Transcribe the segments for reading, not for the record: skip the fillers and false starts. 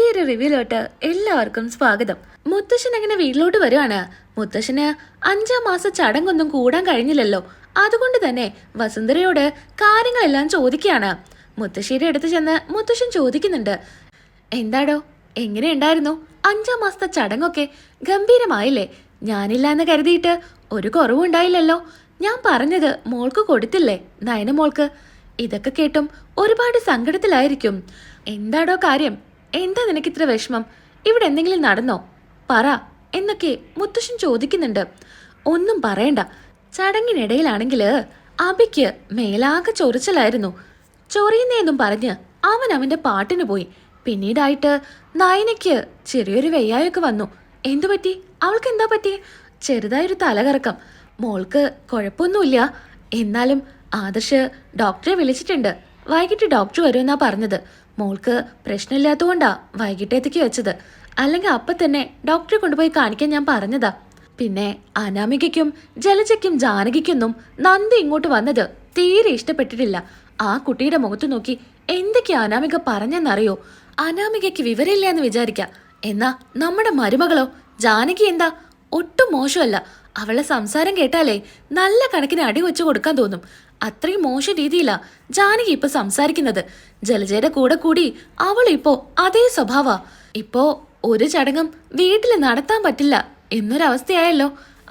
പുതിയൊരു റിവ്യൂലോട്ട് എല്ലാവർക്കും സ്വാഗതം. മുത്തശ്ശൻ അങ്ങനെ വീട്ടിലോട്ട് വരുവാണ്. മുത്തശ്ശന് 5-ാം മാസ ചടങ്ങൊന്നും കൂടാൻ കഴിഞ്ഞില്ലല്ലോ. അതുകൊണ്ട് തന്നെ വസുന്ധരയോട് കാര്യങ്ങളെല്ലാം ചോദിക്കുകയാണ്. മുത്തശ്ശിയുടെ അടുത്ത് ചെന്ന് മുത്തശ്ശൻ ചോദിക്കുന്നുണ്ട്, എന്താടോ എങ്ങനെയുണ്ടായിരുന്നു 5-ാം മാസത്തെ ചടങ്ങൊക്കെ? ഗംഭീരമായില്ലേ? ഞാനില്ല എന്ന് കരുതിയിട്ട് ഒരു കുറവുണ്ടായില്ലല്ലോ. ഞാൻ പറഞ്ഞത് മോൾക്ക് കൊടുത്തില്ലേ, നയന മോൾക്ക്? ഇതൊക്കെ കേട്ടും ഒരുപാട് സങ്കടത്തിലായിരിക്കും. എന്താടോ കാര്യം? എന്താ നിനക്കിത്ര വിഷമം? ഇവിടെ എന്തെങ്കിലും നടന്നോ? പറ എന്നൊക്കെ മുത്തശ്ശൻ ചോദിക്കുന്നുണ്ട്. ഒന്നും പറയണ്ട. ചടങ്ങിനിടയിലാണെങ്കിൽ അബിക്ക് മേലാകെ ചൊറിച്ചിലായിരുന്നു. ചൊറിയുന്നേന്നും പറഞ്ഞ് അവൻ അവന്റെ പാട്ടിന് പോയി. പിന്നീടായിട്ട് നയനയ്ക്ക് ചെറിയൊരു വെയ്യായൊക്കെ വന്നു. എന്തു പറ്റി? അവൾക്ക് എന്താ പറ്റി? ചെറുതായൊരു തലകറക്കം. മോൾക്ക് കുഴപ്പമൊന്നുമില്ല. എന്നാലും ആദർശ് ഡോക്ടറെ വിളിച്ചിട്ടുണ്ട്. വൈകിട്ട് ഡോക്ടർ വരുമെന്നാ പറഞ്ഞത്. മോൾക്ക് പ്രശ്നമില്ലാത്തതുകൊണ്ടാ വൈകിട്ടേത്തേക്ക് വെച്ചത്. അല്ലെങ്കിൽ അപ്പം തന്നെ ഡോക്ടറെ കൊണ്ടുപോയി കാണിക്കാൻ ഞാൻ പറഞ്ഞതാ. പിന്നെ അനാമികയ്ക്കും ജലജയ്ക്കും ജാനകിക്കൊന്നും നന്ദി ഇങ്ങോട്ട് വന്നത് തീരെ ഇഷ്ടപ്പെട്ടിട്ടില്ല. ആ കുട്ടിയുടെ മുഖത്ത് നോക്കി എന്തൊക്കെയാ അനാമിക പറഞ്ഞെന്നറിയോ? അനാമികയ്ക്ക് വിവരമില്ല എന്ന് വിചാരിക്കാം. എന്നാ നമ്മുടെ മരുമകളോ ജാനകി എന്താ ഒട്ടും മോശമല്ല. അവളെ സംസാരം കേട്ടാലേ നല്ല കണക്കിന് അടി വെച്ചു കൊടുക്കാൻ തോന്നും. അത്രയും മോശം രീതിയിലാ ജാനകി ഇപ്പൊ സംസാരിക്കുന്നത്. ജലജയുടെ കൂടെ കൂടി അവൾ ഇപ്പോ അതേ സ്വഭാവ. ഇപ്പോ ഒരു ചടങ്ങും വീട്ടില് നടത്താൻ പറ്റില്ല എന്നൊരവസ്ഥയായല്ലോ.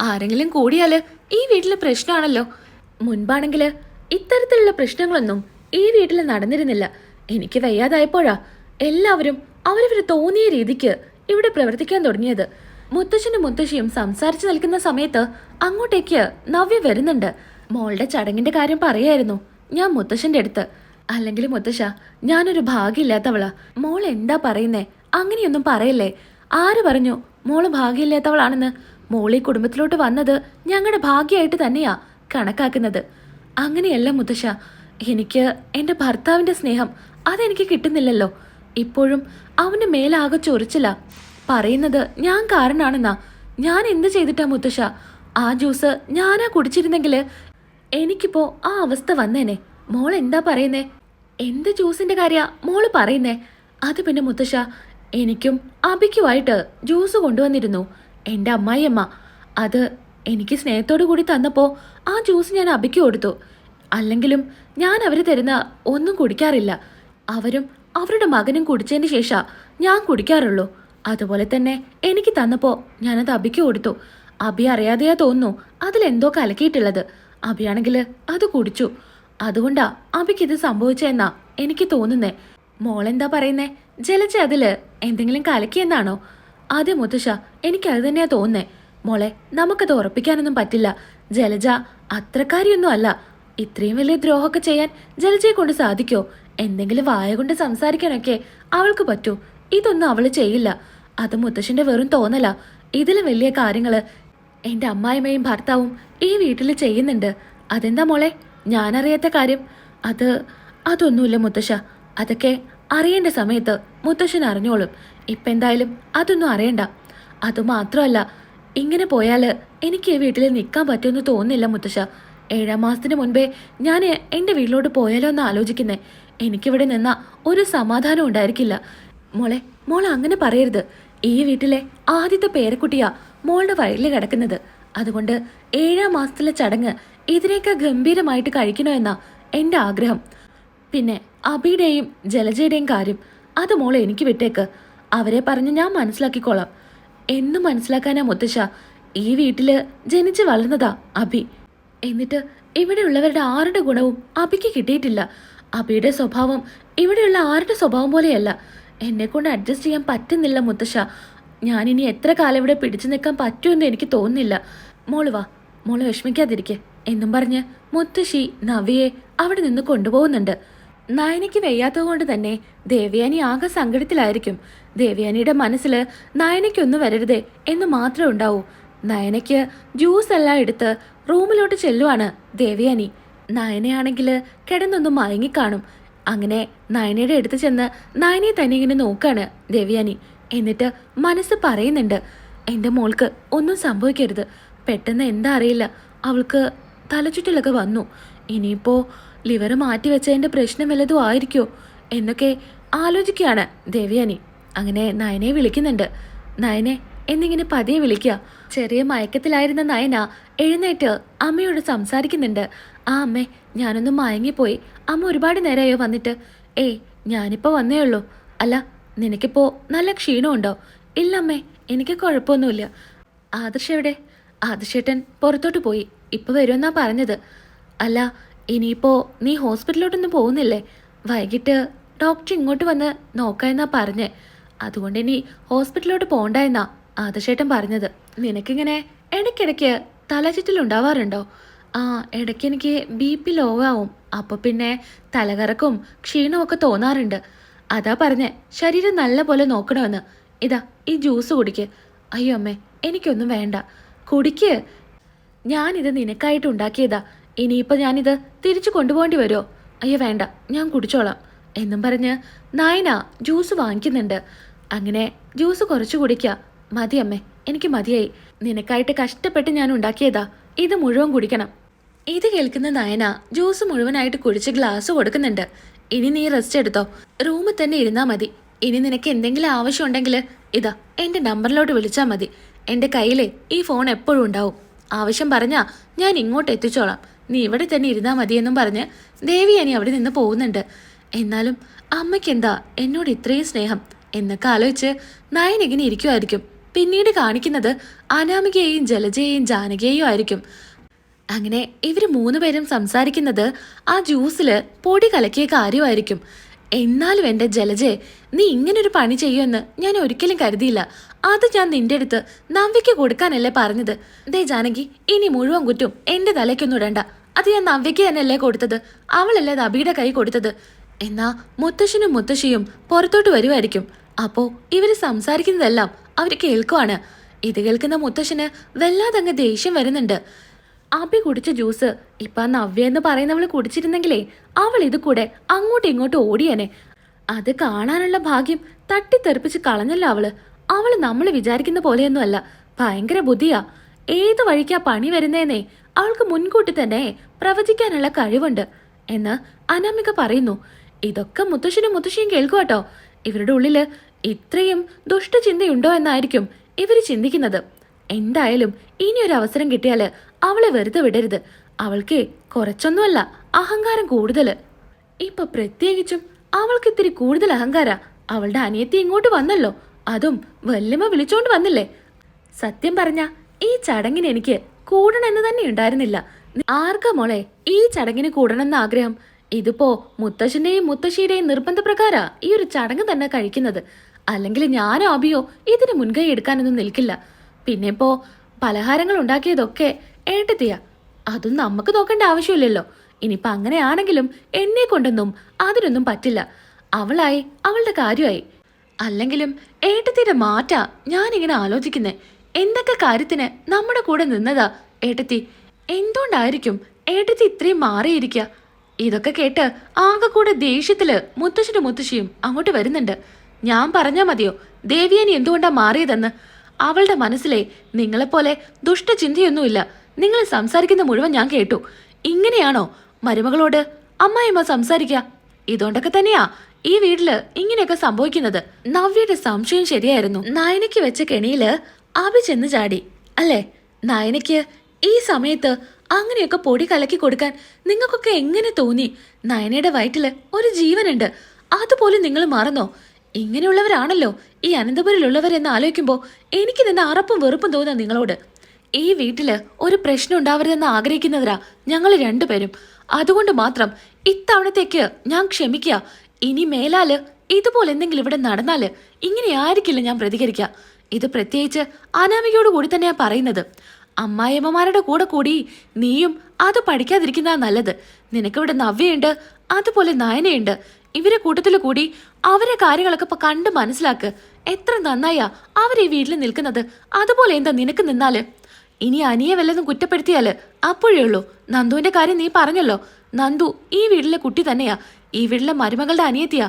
ആരെങ്കിലും കൂടിയാല് ഈ വീട്ടില് പ്രശ്നമാണല്ലോ. മുൻപാണെങ്കില് ഇത്തരത്തിലുള്ള പ്രശ്നങ്ങളൊന്നും ഈ വീട്ടിൽ നടന്നിരുന്നില്ല. എനിക്ക് വയ്യാതായപ്പോഴാ എല്ലാവരും അവരവര് തോന്നിയ രീതിക്ക് ഇവിടെ പ്രവർത്തിക്കാൻ തുടങ്ങിയത്. മുത്തശ്ശനും മുത്തശ്ശിയും സംസാരിച്ചു നിൽക്കുന്ന സമയത്ത് അങ്ങോട്ടേക്ക് നവ്യ വരുന്നുണ്ട്. മോളുടെ ചടങ്ങിന്റെ കാര്യം പറയായിരുന്നു ഞാൻ മുത്തശ്ശന്റെ അടുത്ത്. അല്ലെങ്കിൽ മുത്തശ്ശ, ഞാനൊരു ഭാഗ്യമില്ലാത്തവളാ. മോൾ എന്താ പറയുന്നേ? അങ്ങനെയൊന്നും പറയല്ലേ. ആര് പറഞ്ഞു മോള് ഭാഗ്യമില്ലാത്തവളാണെന്ന്? മോൾ ഈ കുടുംബത്തിലോട്ട് വന്നത് ഞങ്ങളുടെ ഭാഗ്യമായിട്ട് തന്നെയാ കണക്കാക്കുന്നത്. അങ്ങനെയല്ല മുത്തശ്ശ, എനിക്ക് എൻ്റെ ഭർത്താവിന്റെ സ്നേഹം അതെനിക്ക് കിട്ടുന്നില്ലല്ലോ. ഇപ്പോഴും അവന്റെ മേലാകെ ചൊറിച്ചില്ല. പറയുന്നത് ഞാൻ കാരണാണെന്നാ. ഞാൻ എന്ത് ചെയ്തിട്ടാ മുത്തശ്ശ? ആ ജ്യൂസ് ഞാനാ കുടിച്ചിരുന്നെങ്കില് എനിക്കിപ്പോ ആ അവസ്ഥ വന്നേനെ. മോൾ എന്താ പറയുന്നേ? എന്ത് ജ്യൂസിന്റെ കാര്യ മോള് പറയുന്നേ? അത് പിന്നെ മുത്തശ്ശ, എനിക്കും അബിക്കുമായിട്ട് ജ്യൂസ് കൊണ്ടുവന്നിരുന്നു എൻ്റെ അമ്മായിയമ്മ. അത് എനിക്ക് സ്നേഹത്തോടു കൂടി തന്നപ്പോ ആ ജ്യൂസ് ഞാൻ അബിക്ക് കൊടുത്തു. അല്ലെങ്കിലും ഞാൻ അവര് തരുന്ന ഒന്നും കുടിക്കാറില്ല. അവരും അവരുടെ മകനും കുടിച്ചതിന് ശേഷം ഞാൻ കുടിക്കാറുള്ളൂ. അതുപോലെ തന്നെ എനിക്ക് തന്നപ്പോ ഞാനത് അബിക്ക് കൊടുത്തു. അബി അറിയാതെയാ തോന്നുന്നു അതിലെന്തോ കലക്കിയിട്ടുള്ളത്. അബിയാണെങ്കിൽ അത് കുടിച്ചു. അതുകൊണ്ടാ അബിക്ക് ഇത് സംഭവിച്ചെന്നാ എനിക്ക് തോന്നുന്നേ. മോളെന്താ പറയുന്നേ? ജലജ അതില് എന്തെങ്കിലും കലക്കിയെന്നാണോ? അതെ മുത്തശ്ശ, എനിക്കത് തന്നെയാ തോന്നുന്നേ. മോളെ, നമുക്കത് ഉറപ്പിക്കാനൊന്നും പറ്റില്ല. ജലജ അത്രക്കാരിയൊന്നും അല്ല. ഇത്രയും വലിയ ദ്രോഹമൊക്കെ ചെയ്യാൻ ജലജയെ കൊണ്ട് സാധിക്കോ? എന്തെങ്കിലും വായ കൊണ്ട് സംസാരിക്കാനൊക്കെ അവൾക്ക് പറ്റൂ. ഇതൊന്നും അവള് ചെയ്യില്ല. അത് മുത്തശ്ശന്റെ വെറും തോന്നലാ. ഇതിലും വലിയ കാര്യങ്ങള് എന്റെ അമ്മായിമ്മയും ഭർത്താവും ഈ വീട്ടിൽ ചെയ്യുന്നുണ്ട്. അതെന്താ മോളെ ഞാനറിയാത്ത കാര്യം? അതൊന്നുമില്ല മുത്തശ്ശ. അതൊക്കെ അറിയേണ്ട സമയത്ത് മുത്തശ്ശൻ അറിഞ്ഞോളും. ഇപ്പം എന്തായാലും അതൊന്നും അറിയണ്ട. അതുമാത്രമല്ല, ഇങ്ങനെ പോയാല് എനിക്ക് ഈ വീട്ടിൽ നിൽക്കാൻ പറ്റുമെന്ന് തോന്നുന്നില്ല മുത്തശ്ശ. 7-ാം മാസത്തിന് മുൻപേ ഞാൻ എൻ്റെ വീട്ടിലോട്ട് പോയാലോ എന്ന് ആലോചിക്കുന്നേ. എനിക്കിവിടെ നിന്നാ ഒരു സമാധാനം ഉണ്ടായിരിക്കില്ല. മോളെ അങ്ങനെ പറയരുത്. ഈ വീട്ടിലെ ആദ്യത്തെ പേരക്കുട്ടിയാ മോളുടെ വയറിൽ കിടക്കുന്നത്. അതുകൊണ്ട് 7-ാം മാസത്തിലെ ചടങ്ങ് ഇതിനേക്കാൾ ഗംഭീരമായിട്ട് കഴിക്കണോ എന്നാ എൻ്റെ ആഗ്രഹം. പിന്നെ അബിയുടെയും ജലജയുടെയും കാര്യം അത് മോളെ എനിക്ക് വിട്ടേക്ക്. അവരെ പറഞ്ഞ് ഞാൻ മനസ്സിലാക്കിക്കോളാം. എന്നും മനസ്സിലാക്കാനാ മുത്തശ്ശ. ഈ വീട്ടില് ജനിച്ച് വളർന്നതാ അബി. എന്നിട്ട് ഇവിടെയുള്ളവരുടെ ആരുടെ ഗുണവും അബിക്ക് കിട്ടിയിട്ടില്ല. അബിയുടെ സ്വഭാവം ഇവിടെയുള്ള ആരുടെ സ്വഭാവം പോലെയല്ല. എന്നെ കൊണ്ട് അഡ്ജസ്റ്റ് ചെയ്യാൻ പറ്റുന്നില്ല മുത്തശ്ശ. ഞാനിനി എത്ര കാലം ഇവിടെ പിടിച്ചു നിൽക്കാൻ പറ്റുമെന്ന് എനിക്ക് തോന്നുന്നില്ല. മോള് വാ, മോള് വിഷമിക്കാതിരിക്കെ എന്നും പറഞ്ഞ് മുത്തശ്ശി നവ്യയെ അവിടെ നിന്ന് കൊണ്ടുപോകുന്നുണ്ട്. നയനയ്ക്ക് വയ്യാത്തത് കൊണ്ട് തന്നെ ദേവയാനി ആകെ സങ്കടത്തിലായിരിക്കും. ദേവയാനിയുടെ മനസ്സിൽ നയനയ്ക്കൊന്നും വരരുതേ എന്ന് മാത്രമേ ഉണ്ടാവൂ. നയനയ്ക്ക് ജ്യൂസ് എല്ലാം എടുത്ത് റൂമിലോട്ട് ചെല്ലുവാണ് ദേവയാനി. നയനയാണെങ്കിൽ കിടന്നൊന്നും മയങ്ങിക്കാണും. അങ്ങനെ നയനയുടെ അടുത്ത് ചെന്ന് നയനയെ തന്നെ ഇങ്ങനെ നോക്കാണ് ദേവയാനി. എന്നിട്ട് മനസ്സ് പറയുന്നുണ്ട്, എൻ്റെ മോൾക്ക് ഒന്നും സംഭവിക്കരുത്. പെട്ടെന്ന് എന്താ അറിയില്ല, അവൾക്ക് തലചുറ്റലൊക്കെ വന്നു. ഇനിയിപ്പോ ലിവർ മാറ്റിവെച്ചതിൻ്റെ പ്രശ്നം വല്ലതും ആയിരിക്കോ എന്നൊക്കെ ആലോചിക്കുകയാണ് ദേവയാനി. അങ്ങനെ നയനെ വിളിക്കുന്നുണ്ട്. നയനെ എന്നിങ്ങനെ പതിയെ വിളിക്കുക. ചെറിയ മയക്കത്തിലായിരുന്ന നയന എഴുന്നേറ്റ് അമ്മയോട് സംസാരിക്കുന്നുണ്ട്. ആ അമ്മേ, ഞാനൊന്ന് മയങ്ങിപ്പോയി. അമ്മ ഒരുപാട് നേരമായോ വന്നിട്ട്? ഏയ്, ഞാനിപ്പോൾ വന്നേ ഉള്ളൂ. അല്ല, നിനക്കിപ്പോൾ നല്ല ക്ഷീണമുണ്ടോ? ഇല്ല അമ്മേ, എനിക്ക് കുഴപ്പമൊന്നുമില്ല. ആദർശ് എവിടെ? ആദർശേട്ടൻ പുറത്തോട്ട് പോയി, ഇപ്പോൾ വരുമെന്നാ പറഞ്ഞത്. അല്ല, ഇനിയിപ്പോൾ നീ ഹോസ്പിറ്റലിലോട്ടൊന്നും പോകുന്നില്ലേ? വൈകിട്ട് ഡോക്ടർ ഇങ്ങോട്ട് വന്ന് നോക്കാമെന്നാ പറഞ്ഞേ. അതുകൊണ്ട് ഇനി ഹോസ്പിറ്റലിലോട്ട് പോകണ്ടെന്നാ ആദർശേട്ടൻ പറഞ്ഞത്. നിനക്കിങ്ങനെ ഇടയ്ക്കിടയ്ക്ക് തലചുറ്റലുണ്ടാവാറുണ്ടോ? ആ, ഇടയ്ക്ക് എനിക്ക് BP ലോ ആവും. അപ്പോൾ പിന്നെ തലകറക്കും ക്ഷീണമൊക്കെ തോന്നാറുണ്ട്. അതാ പറഞ്ഞേ ശരീരം നല്ല പോലെ നോക്കണമെന്ന്. ഇതാ ഈ ജ്യൂസ് കുടിക്ക്. അയ്യോ അമ്മേ, എനിക്കൊന്നും വേണ്ട. കുടിക്ക്. ഞാനിത് നിനക്കായിട്ട് ഉണ്ടാക്കിയതാ. ഇനിയിപ്പോൾ ഞാനിത് തിരിച്ചു കൊണ്ടുപോകേണ്ടി വരുമോ? അയ്യോ വേണ്ട, ഞാൻ കുടിച്ചോളാം എന്നും പറഞ്ഞ് നയന ജ്യൂസ് വാങ്ങിക്കുന്നുണ്ട്. അങ്ങനെ ജ്യൂസ് കുറച്ച് കുടിക്കുക. മതി അമ്മേ, എനിക്ക് മതിയായി. നിനക്കായിട്ട് കഷ്ടപ്പെട്ട് ഞാൻ ഉണ്ടാക്കിയതാ. ഇത് മുഴുവൻ കുടിക്കണം. ഇത് കേൾക്കുന്ന നയന ജ്യൂസ് മുഴുവനായിട്ട് കുടിച്ച് ഗ്ലാസ് കൊടുക്കുന്നുണ്ട്. ഇനി നീ റെസ്റ്റ് എടുത്തോ, റൂമിൽ തന്നെ ഇരുന്നാൽ മതി. ഇനി നിനക്ക് എന്തെങ്കിലും ആവശ്യം ഉണ്ടെങ്കിൽ ഇതാ എൻ്റെ നമ്പറിലോട്ട് വിളിച്ചാൽ മതി. എൻ്റെ കയ്യിലെ ഈ ഫോൺ എപ്പോഴും ഉണ്ടാവും. ആവശ്യം പറഞ്ഞാൽ ഞാൻ ഇങ്ങോട്ട് എത്തിച്ചോളാം. നീ ഇവിടെ തന്നെ ഇരുന്നാൽ മതിയെന്നും പറഞ്ഞ് ദേവിയാനി അവിടെ നിന്ന് പോകുന്നുണ്ട്. എന്നാലും അമ്മയ്ക്ക് എന്താ എന്നോട് ഇത്രയും സ്നേഹം എന്നൊക്കെ ആലോചിച്ച് നയൻ ഇങ്ങനെ ഇരിക്കുമായിരിക്കും. പിന്നീട് കാണിക്കുന്നത് അനാമികയെയും ജലജയെയും ജാനകിയെയും ആയിരിക്കും. അങ്ങനെ ഇവർ 3 പേരും സംസാരിക്കുന്നത് ആ ജ്യൂസിൽ പൊടി കലക്കിയ കാര്യമായിരിക്കും. എന്നാലും എൻ്റെ ജലജയെ, നീ ഇങ്ങനൊരു പണി ചെയ്യുമെന്ന് ഞാൻ ഒരിക്കലും കരുതിയില്ല. അത് ഞാൻ നിന്റെ അടുത്ത് നവ്യയ്ക്ക് കൊടുക്കാനല്ലേ പറഞ്ഞത്. ദേ ജാനകി, ഇനി മുഴുവൻ കുറ്റും എൻ്റെ തലയ്ക്കൊന്നും ഇടണ്ട. അത് ഞാൻ നവ്യയ്ക്ക് തന്നെയല്ലേ കൊടുത്തത്. അവളല്ലേ അത് അബിയുടെ കൈ കൊടുത്തത്. എന്നാ മുത്തശ്ശനും മുത്തശ്ശിയും പുറത്തോട്ട് വരുമായിരിക്കും. അപ്പോൾ ഇവർ സംസാരിക്കുന്നതെല്ലാം അവർ കേൾക്കുവാണ്. ഇത് കേൾക്കുന്ന മുത്തശ്ശന് വല്ലാതങ്ങ് ദേഷ്യം വരുന്നുണ്ട്. അബി കുടിച്ച ജ്യൂസ് ഇപ്പൊ നവ്യ എന്ന് പറയുന്നവള് കുടിച്ചിരുന്നെങ്കിലേ അവൾ ഇത് കൂടെ അങ്ങോട്ടും ഇങ്ങോട്ടും ഓടിയനെ. അത് കാണാനുള്ള ഭാഗ്യം തട്ടിത്തെറിപ്പിച്ച് കളഞ്ഞല്ലോ അവള്. അവള് നമ്മൾ വിചാരിക്കുന്ന പോലെയൊന്നും അല്ല, ഭയങ്കര ബുദ്ധിയാ. ഏത് വഴിക്കാ പണി വരുന്നേന്നേ അവൾക്ക് മുൻകൂട്ടി തന്നെ പ്രവചിക്കാനുള്ള കഴിവുണ്ട് എന്ന് അനാമിക പറയുന്നു. ഇതൊക്കെ മുത്തശ്ശനും മുത്തശ്ശിയും കേൾക്കുവാട്ടോ. ഇവരുടെ ഉള്ളില് ഇത്രയും ദുഷ്ടചിന്തയുണ്ടോ എന്നായിരിക്കും ഇവര് ചിന്തിക്കുന്നത്. എന്തായാലും ഇനിയൊരു അവസരം കിട്ടിയാല് അവളെ വെറുതെ വിടരുത്. അവൾക്ക് കുറച്ചൊന്നുമല്ല അഹങ്കാരം കൂടുതല്. ഇപ്പൊ പ്രത്യേകിച്ചും അവൾക്ക് ഇത്തിരി കൂടുതൽ അഹങ്കാര. അവളുടെ അനിയത്തി ഇങ്ങോട്ട് വന്നല്ലോ, അതും വല്യമ്മ വിളിച്ചോണ്ട് വന്നില്ലേ. സത്യം പറഞ്ഞ ഈ ചടങ്ങിന് എനിക്ക് കൂടണമെന്ന് തന്നെ ഉണ്ടായിരുന്നില്ല. ആർക്കാ മോളെ ഈ ചടങ്ങിന് കൂടണമെന്ന് ആഗ്രഹം? ഇതിപ്പോ മുത്തശ്ശന്റെയും മുത്തശ്ശിയുടെയും നിർബന്ധപ്രകാര ഈ ഒരു ചടങ്ങ് തന്നെ കഴിക്കുന്നത്. അല്ലെങ്കിൽ ഞാനോ അബിയോ ഇതിന് മുൻകൈ എടുക്കാനൊന്നും നിൽക്കില്ല. പിന്നെ ഇപ്പോ പലഹാരങ്ങൾ ഉണ്ടാക്കിയതൊക്കെ ഏട്ടത്തിയാ. അതും നമുക്ക് നോക്കേണ്ട ആവശ്യമില്ലല്ലോ. ഇനിയിപ്പൊ അങ്ങനെയാണെങ്കിലും എന്നെ കൊണ്ടൊന്നും അതിനൊന്നും പറ്റില്ല. അവളായി അവളുടെ കാര്യമായി. അല്ലെങ്കിലും ഏട്ടത്തിയുടെ മാറ്റാ ഞാനിങ്ങനെ ആലോചിക്കുന്നേ. എന്തൊക്കെ കാര്യത്തിന് നമ്മുടെ കൂടെ നിന്നതാ ഏട്ടത്തി. എന്തുകൊണ്ടായിരിക്കും ഏട്ടത്തി ഇത്രയും മാറിയിരിക്കുക? ഇതൊക്കെ കേട്ട് ആകെ കൂടെ ദേഷ്യത്തില് മുത്തശ്ശനും മുത്തശ്ശിയും അങ്ങോട്ട് വരുന്നുണ്ട്. ഞാൻ പറഞ്ഞാ മതിയോ ദേവിയാനി എന്തുകൊണ്ടാ മാറിയതെന്ന്? അവളുടെ മനസ്സിലെ നിങ്ങളെപ്പോലെ ദുഷ്ടചിന്തയൊന്നുമില്ല. നിങ്ങൾ സംസാരിക്കുന്ന മുഴുവൻ ഞാൻ കേട്ടു. ഇങ്ങനെയാണോ മരുമകളോട് അമ്മായിമ്മ സംസാരിക്കുക? ഇതുകൊണ്ടൊക്കെ തന്നെയാ ഈ വീട്ടില് ഇങ്ങനെയൊക്കെ സംഭവിക്കുന്നത്. നവ്യയുടെ സംശയം ശരിയായിരുന്നു. നയനയ്ക്ക് വെച്ച കെണിയില് അഭി ചെന്ന് ചാടി അല്ലേ? നയനയ്ക്ക് ഈ സമയത്ത് അങ്ങനെയൊക്കെ പൊടി കലക്കി കൊടുക്കാൻ നിങ്ങൾക്കൊക്കെ എങ്ങനെ തോന്നി? നയനയുടെ വയറ്റില് ഒരു ജീവനുണ്ട്, അതുപോലും നിങ്ങൾ മറന്നോ? ഇങ്ങനെയുള്ളവരാണല്ലോ ഈ അനന്തപുരിലുള്ളവരെന്ന് ആലോചിക്കുമ്പോൾ എനിക്ക് തന്നെ അറപ്പും വെറുപ്പും തോന്നാ നിങ്ങളോട്. ഈ വീട്ടില് ഒരു പ്രശ്നം ഉണ്ടാവരുതെന്ന് ആഗ്രഹിക്കുന്നവരാ ഞങ്ങൾ രണ്ടുപേരും. അതുകൊണ്ട് മാത്രം ഇത്തവണത്തേക്ക് ഞാൻ ക്ഷമിക്കുക. ഇനി മേലാല് ഇതുപോലെ എന്തെങ്കിലും ഇവിടെ നടന്നാല് ഇങ്ങനെ ആയിരിക്കില്ല ഞാൻ പ്രതികരിക്കുക. ഇത് പ്രത്യേകിച്ച് അനാമികയോട് കൂടി തന്നെയാ പറയുന്നത്. അമ്മായിയമ്മമാരുടെ കൂടെ കൂടി നീയും അത് പഠിക്കാതിരിക്കുന്നതാ നല്ലത്. നിനക്കിവിടെ നവ്യയുണ്ട്, അതുപോലെ നയനയുണ്ട്. ഇവരെ കൂട്ടത്തിൽ കൂടി അവരെ കാര്യങ്ങളൊക്കെ ഇപ്പൊ കണ്ട് മനസ്സിലാക്ക്. എത്ര നന്നായാ അവരെ ഈ വീട്ടിൽ നിൽക്കുന്നത്. അതുപോലെ എന്താ നിനക്ക് നിന്നാല്? ഇനി അനിയെ വല്ലതും കുറ്റപ്പെടുത്തിയാല് അപ്പോഴേ ഉള്ളൂ. നന്ദുവിന്റെ കാര്യം നീ പറഞ്ഞല്ലോ. നന്ദു ഈ വീട്ടിലെ കുട്ടി തന്നെയാ, ഈ വീട്ടിലെ മരുമകളുടെ അനിയത്തിയാ.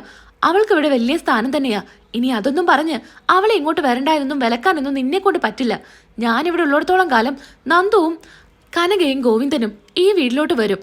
അവൾക്ക് ഇവിടെ വലിയ സ്ഥാനം തന്നെയാ. ഇനി അതൊന്നും പറഞ്ഞ് അവളെ ഇങ്ങോട്ട് വരണ്ടായെന്നും വിലക്കാനൊന്നും നിന്നെ കൊണ്ട് പറ്റില്ല. ഞാനിവിടെ ഉള്ളിടത്തോളം കാലം നന്ദുവും കനകയും ഗോവിന്ദനും ഈ വീട്ടിലോട്ട് വരും.